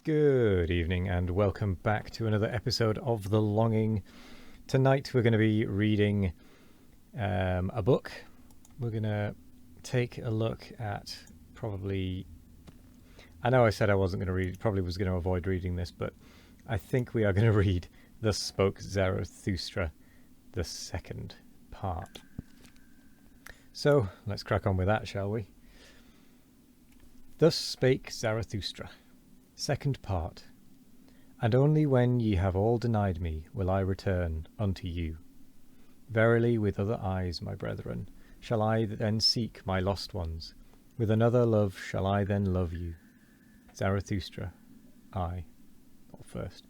Good evening and welcome back to another episode of The Longing. Tonight we're going to be reading a book. We're going to take a look at I know I said I wasn't going to read, probably was going to avoid reading this, but I think we are going to read Thus Spoke Zarathustra, the second part. So let's crack on with that, shall we? Thus spake Zarathustra. Second part. And only when ye have all denied me will I return unto you. Verily with other eyes, my brethren, shall I then seek my lost ones. With another love shall I then love you. Zarathustra, I, or first,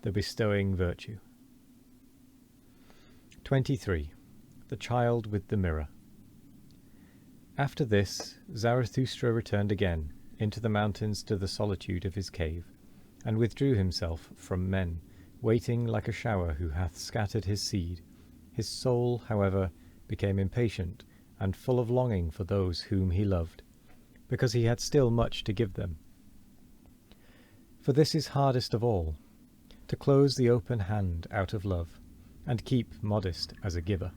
the bestowing virtue. 23. The Child with the Mirror. After this, Zarathustra returned again into the mountains to the solitude of his cave, and withdrew himself from men, waiting like a shower who hath scattered his seed. His soul, however, became impatient, and full of longing for those whom he loved, because he had still much to give them. For this is hardest of all, to close the open hand out of love, and keep modest as a giver.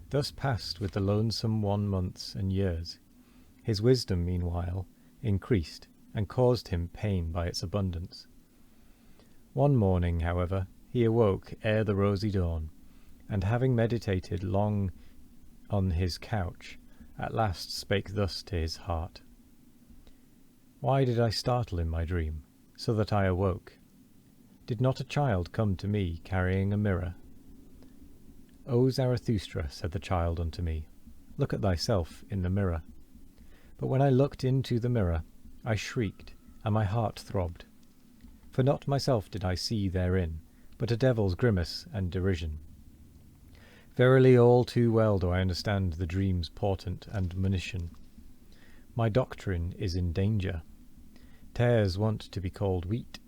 Thus passed with the lonesome one months and years. His wisdom, meanwhile, increased, and caused him pain by its abundance. One morning, however, he awoke ere the rosy dawn, and having meditated long on his couch, at last spake thus to his heart. Why did I startle in my dream, so that I awoke? Did not a child come to me carrying a mirror? O Zarathustra, said the child unto me, look at thyself in the mirror. But when I looked into the mirror, I shrieked, and my heart throbbed. For not myself did I see therein, but a devil's grimace and derision. Verily all too well do I understand the dream's portent and monition. My doctrine is in danger. Tares want to be called wheat.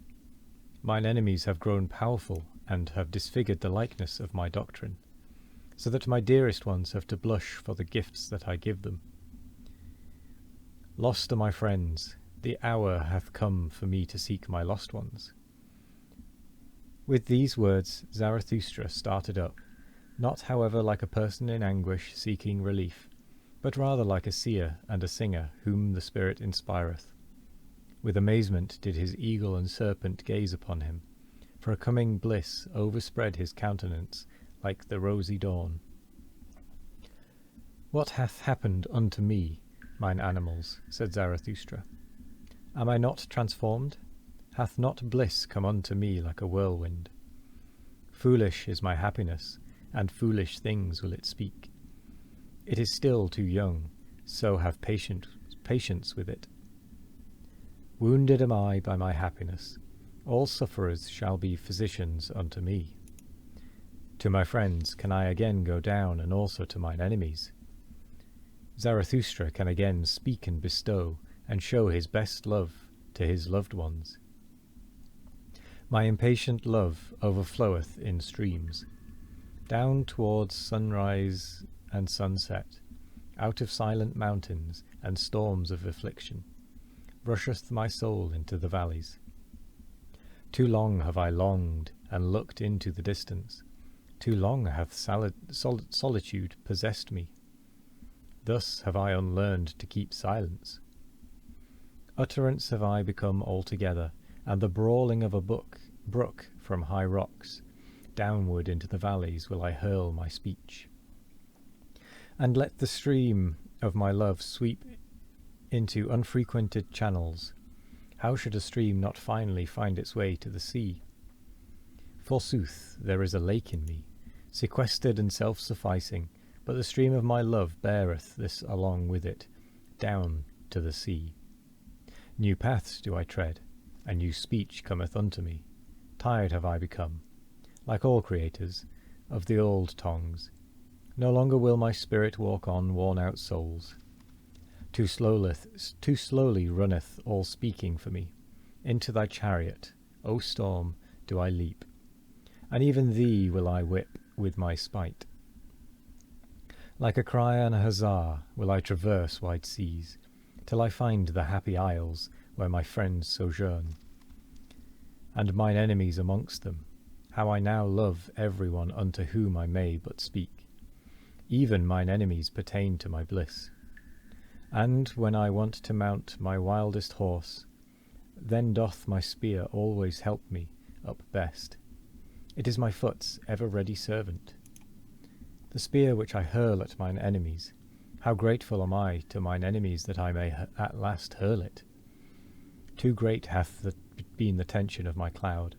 Mine enemies have grown powerful, and have disfigured the likeness of my doctrine, so that my dearest ones have to blush for the gifts that I give them. Lost are my friends, the hour hath come for me to seek my lost ones. With these words Zarathustra started up, not however like a person in anguish seeking relief, but rather like a seer and a singer whom the Spirit inspireth. With amazement did his eagle and serpent gaze upon him, for a coming bliss overspread his countenance like the rosy dawn. What hath happened unto me, mine animals, said Zarathustra. Am I not transformed? Hath not bliss come unto me like a whirlwind? Foolish is my happiness, and foolish things will it speak. It is still too young, so have patience with it. Wounded am I by my happiness. All sufferers shall be physicians unto me. To my friends can I again go down, and also to mine enemies. Zarathustra can again speak and bestow, and show his best love to his loved ones. My impatient love overfloweth in streams, down towards sunrise and sunset, out of silent mountains and storms of affliction, rusheth my soul into the valleys. Too long have I longed and looked into the distance, too long hath solitude possessed me. Thus have I unlearned to keep silence. Utterance have I become altogether, and the brawling of a brook from high rocks, downward into the valleys will I hurl my speech. And let the stream of my love sweep into unfrequented channels. How should a stream not finally find its way to the sea? Forsooth, there is a lake in me, sequestered and self-sufficing, but the stream of my love beareth this along with it, down to the sea. New paths do I tread, and new speech cometh unto me. Tired have I become, like all creators, of the old tongues. No longer will my spirit walk on worn-out souls. Too slowly runneth all speaking for me. Into thy chariot, O storm, do I leap, and even thee will I whip with my spite. Like a cry and a huzzah will I traverse wide seas, till I find the happy isles where my friends sojourn, and mine enemies amongst them, how I now love every one unto whom I may but speak. Even mine enemies pertain to my bliss. And when I want to mount my wildest horse, then doth my spear always help me up best. It is my foot's ever-ready servant. The spear which I hurl at mine enemies, how grateful am I to mine enemies that I may at last hurl it. Too great hath been the tension of my cloud.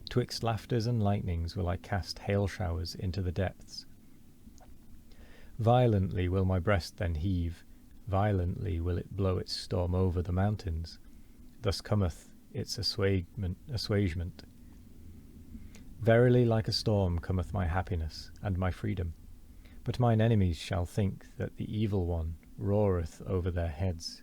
Twixt laughters and lightnings will I cast hail showers into the depths. Violently will my breast then heave, violently will it blow its storm over the mountains. Thus cometh its assuagement. Verily like a storm cometh my happiness and my freedom. But mine enemies shall think that the evil one roareth over their heads.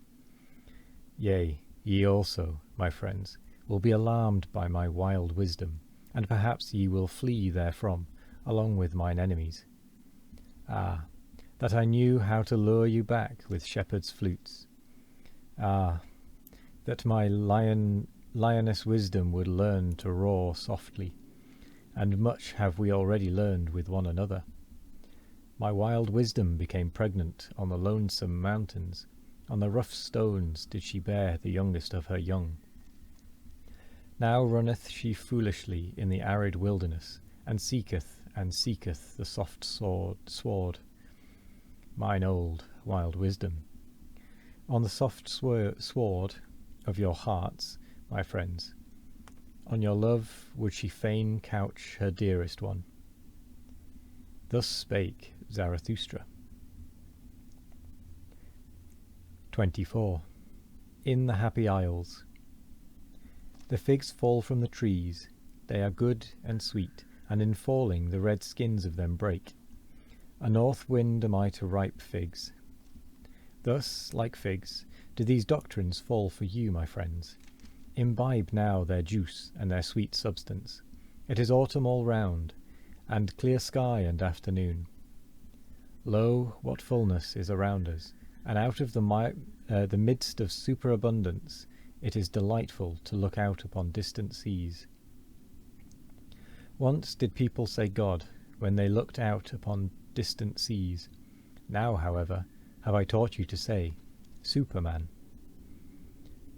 Yea, ye also, my friends, will be alarmed by my wild wisdom, and perhaps ye will flee therefrom, along with mine enemies. Ah, that I knew how to lure you back with shepherds' flutes. Ah, that my lioness wisdom would learn to roar softly, and much have we already learned with one another. My wild wisdom became pregnant on the lonesome mountains, on the rough stones did she bear the youngest of her young. Now runneth she foolishly in the arid wilderness, and seeketh the soft sward, mine old wild wisdom. On the soft sward of your hearts, my friends, on your love would she fain couch her dearest one. Thus spake Zarathustra. 24. In the Happy Isles. The figs fall from the trees, they are good and sweet, and in falling the red skins of them break. A north wind am I to ripe figs. Thus, like figs, do these doctrines fall for you, my friends. Imbibe now their juice and their sweet substance. It is autumn all round, and clear sky and afternoon. Lo, what fullness is around us, and out of the midst of superabundance it is delightful to look out upon distant seas. Once did people say God when they looked out upon distant seas. Now, however, have I taught you to say Superman.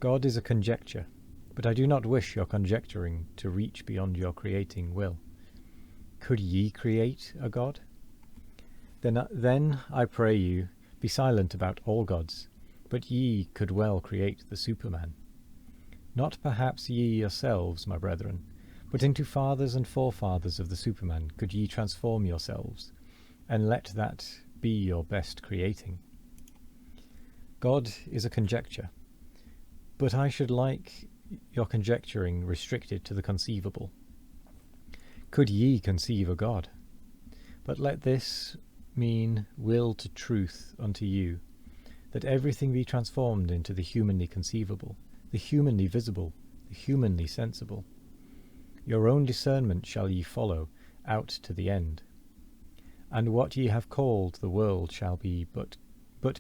God is a conjecture, but I do not wish your conjecturing to reach beyond your creating will. Could ye create a God? Then I pray you, be silent about all gods, but ye could well create the Superman. Not perhaps ye yourselves, my brethren, but into fathers and forefathers of the Superman could ye transform yourselves, and let that be your best creating. God is a conjecture, but I should like your conjecturing restricted to the conceivable. Could ye conceive a God? But let this mean will to truth unto you, that everything be transformed into the humanly conceivable, the humanly visible, the humanly sensible. Your own discernment shall ye follow out to the end. And what ye have called the world shall be but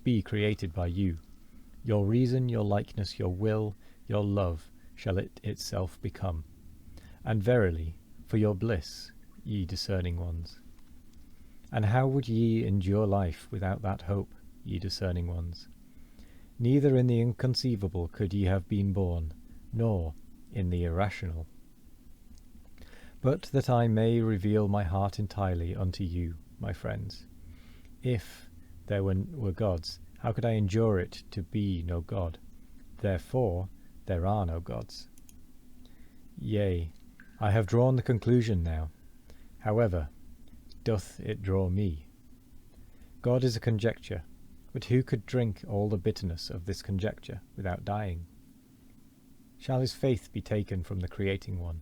be created by you. Your reason, your likeness, your will, your love shall it itself become. And verily, for your bliss, ye discerning ones. And how would ye endure life without that hope, ye discerning ones? Neither in the inconceivable could ye have been born, nor in the irrational. But that I may reveal my heart entirely unto you, my friends, if there were gods, how could I endure it to be no God? Therefore there are no gods. Yea, I have drawn the conclusion now. However, doth it draw me? God is a conjecture, but who could drink all the bitterness of this conjecture without dying? Shall his faith be taken from the creating one,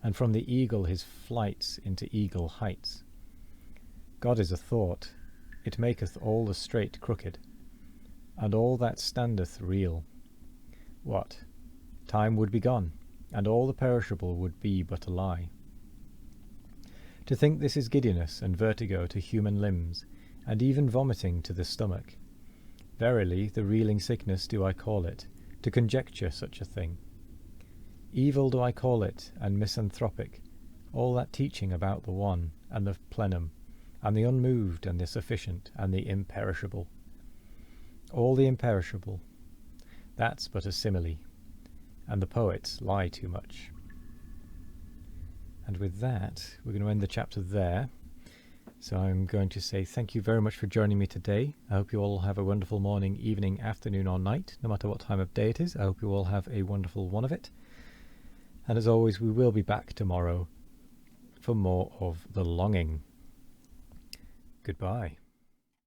and from the eagle his flights into eagle heights? God is a thought, it maketh all the straight crooked, and all that standeth real. What? Time would be gone, and all the perishable would be but a lie. To think this is giddiness and vertigo to human limbs, and even vomiting to the stomach. Verily, the reeling sickness do I call it, to conjecture such a thing. Evil do I call it, and misanthropic, all that teaching about the one, and the plenum, and the unmoved, and the sufficient, and the imperishable. All the imperishable, that's but a simile, and the poets lie too much. And with that, we're going to end the chapter there. So I'm going to say thank you very much for joining me today. I hope you all have a wonderful morning, evening, afternoon, or night, no matter what time of day it is. I hope you all have a wonderful one of it. And as always, we will be back tomorrow for more of The Longing. Goodbye.